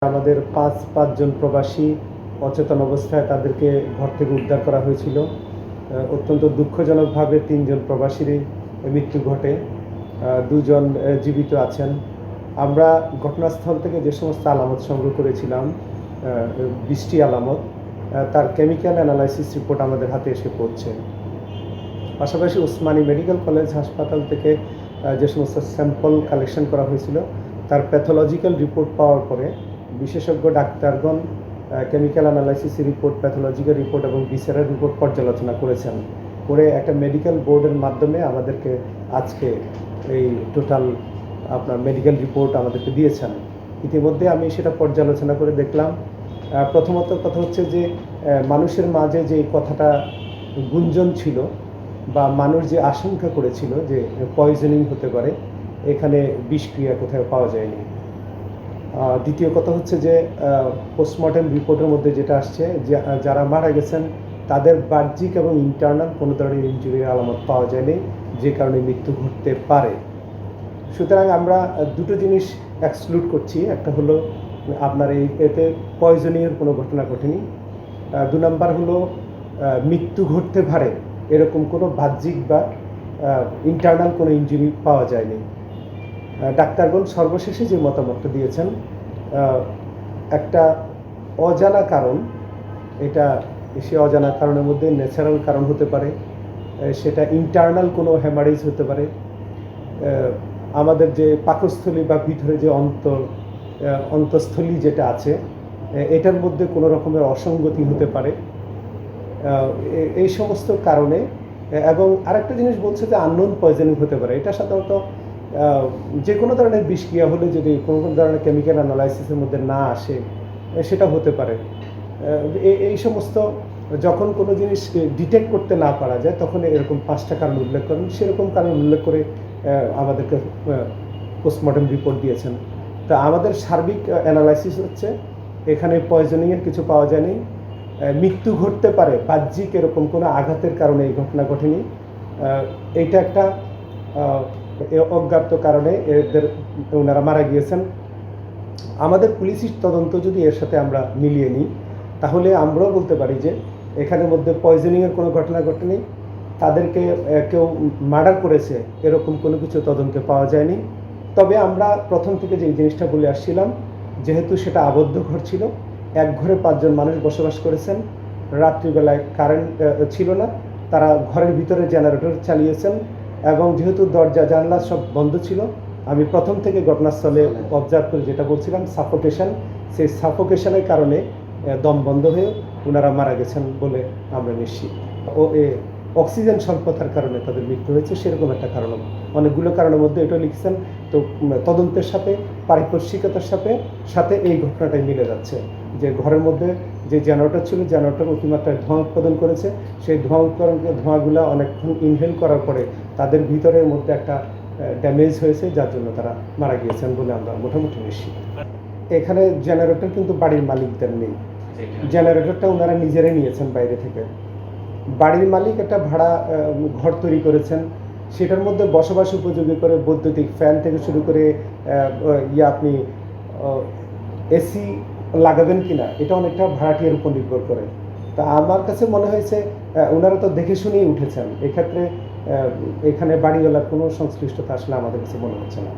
আমাদের পাঁচজন প্রবাসী অচেতন অবস্থায় তাদেরকে ঘর থেকে উদ্ধার করা হয়েছিল। অত্যন্ত দুঃখজনকভাবে 3 জন প্রবাসীরই মৃত্যু ঘটে, 2 জন জীবিত আছেন। আমরা ঘটনাস্থল থেকে যে সমস্ত আলামত সংগ্রহ করেছিলাম, 20টি আলামত, তার কেমিক্যাল অ্যানালাইসিস রিপোর্ট আমাদের হাতে এসে পড়ছে। পাশাপাশি ওসমানী মেডিকেল কলেজ হাসপাতাল থেকে যে সমস্ত স্যাম্পল কালেকশন করা হয়েছিল তার প্যাথোলজিক্যাল রিপোর্ট পাওয়ার পরে বিশেষজ্ঞ ডাক্তারগণ chemical analysis report, pathological report এবং ভিসেরাল রিপোর্ট পর্যালোচনা করেছেন। করে একটা মেডিকেল বোর্ডের মাধ্যমে আমাদেরকে আজকে এই টোটাল আপনার মেডিকেল রিপোর্ট আমাদেরকে দিয়েছেন। ইতিমধ্যে আমি সেটা পর্যালোচনা করে দেখলাম, প্রথমত কথা হচ্ছে যে মানুষের মাঝে যে কথাটা গুঞ্জন ছিল বা মানুষ যে আশঙ্কা করেছিল যে পয়জনিং হতে পারে, এখানে বিষক্রিয়া কোথাও পাওয়া যায়নি। দ্বিতীয় কথা হচ্ছে যে পোস্টমর্টেম রিপোর্টের মধ্যে যেটা আসছে যে যারা মারা গেছেন তাদের বাহ্যিক এবং ইন্টারনাল কোনো ধরনের ইনজুরির আলামত পাওয়া যায়নি, যে কারণে মৃত্যু ঘটতে পারে। সুতরাং আমরা দুটো জিনিস এক্সক্লুড করছি। একটা হলো আপনার এতে পয়জনিংয়ের কোনো ঘটনা ঘটেনি। 2 নম্বর হলো মৃত্যু ঘটতে পারে এরকম কোনো বাহ্যিক বা ইন্টারনাল কোনো ইনজুরি পাওয়া যায়নি। ডাক্তারগণ সর্বশেষে যে মতামতটা দিয়েছেন, একটা অজানা কারণ, এটা সে অজানা কারণের মধ্যে ন্যাচারাল কারণ হতে পারে, সেটা ইন্টারনাল কোনো হ্যামারেজ হতে পারে, আমাদের যে পাকস্থলী বা ভিতরে যে অন্তঃস্থলী যেটা আছে এটার মধ্যে কোনো রকমের অসঙ্গতি হতে পারে, এই সমস্ত কারণে। এবং আরেকটা জিনিস বলছে যে আননোন পয়জনিং হতে পারে। এটা সাধারণত যে কোনো ধরনের বিষক্রিয়া হলে যদি কোনো ধরনের কেমিক্যাল অ্যানালাইসিসের মধ্যে না আসে সেটা হতে পারে। এই সমস্ত যখন কোনো জিনিস ডিটেক্ট করতে না পারা যায় তখন এরকম 5টা কারণ উল্লেখ করেন, সেরকম কারণ উল্লেখ করে আমাদেরকে পোস্টমর্টেম রিপোর্ট দিয়েছেন। তা আমাদের সার্বিক অ্যানালাইসিস হচ্ছে এখানে পয়জনিংয়ের কিছু পাওয়া যায়নি। মৃত্যু ঘটতে পারে বাহ্যিক এরকম কোনো আঘাতের কারণে এই ঘটনা ঘটেনি। এইটা একটা অজ্ঞাত কারণে ওনারা মারা গিয়েছেন। আমাদের পুলিশি তদন্ত যদি এর সাথে আমরা মিলিয়ে নিই তাহলে আমরাও বলতে পারি যে এখানের মধ্যে পয়জনিংয়ের কোনো ঘটনা ঘটেনি, তাদেরকে কেউ মার্ডার করেছে এরকম কোনো কিছু তদন্তে পাওয়া যায়নি। তবে আমরা প্রথম থেকে যে জিনিসটা বলে আসছিলাম, যেহেতু সেটা আবদ্ধ ঘর ছিল, এক ঘরে 5 জন মানুষ বসবাস করেছেন, রাত্রিবেলায় কারেন্ট ছিল না, তারা ঘরের ভিতরে জেনারেটর চালিয়েছেন এবং যেহেতু দরজা জানলা সব বন্ধ ছিল, আমি প্রথম থেকে ঘটনাস্থলে অবজার্ভ করে যেটা বলছিলাম সাফোকেশন, সেই সাফোকেশনের কারণে দম বন্ধ হয়ে ওনারা মারা গেছেন বলে আমরা নিশ্চিত। অক্সিজেন স্বল্পতার কারণে তাদের মৃত্যু হয়েছে, সেরকম একটা কারণ। অনেকগুলো কারণের মধ্যে এটা লিখছেন। তো তদন্তের সাথে পারিপার্শ্বিকতার সাথে এই ঘটনাটাই মিলে যাচ্ছে যে ঘরের মধ্যে যে জেনারেটর ছিল, জেনারেটর অতিমাত্রায় ধোঁয়া উৎপাদন করেছে। সেই ধোঁয়াগুলো অনেকক্ষণ ইনহেল করার পরে তাদের ভিতরের মধ্যে একটা ড্যামেজ হয়েছে, যার জন্য তারা মারা গিয়েছেন বলে আমরা মোটামুটি নিশ্চিত। এখানে জেনারেটর কিন্তু বাড়ির মালিকদের নেই, জেনারেটরটা ওনারা নিজেরাই নিয়েছেন বাইরে থেকে। বাড়ির মালিক একটা ভাড়া ঘর তৈরি করেছেন, সেটার মধ্যে বসবাস উপযোগী করে বৈদ্যুতিক ফ্যান থেকে শুরু করে আপনি এসি লাগাবেন কিনা এটা অনেকটা ভাড়াটিয়ার উপর নির্ভর করে। তা আমার কাছে মনে হয়েছে ওনারা তো দেখে শুনেই উঠেছেন, এক্ষেত্রে এখানে বাড়িওয়ালার কোনো সংশ্লিষ্টতা আসলে আমাদের কাছে মনে হচ্ছে না।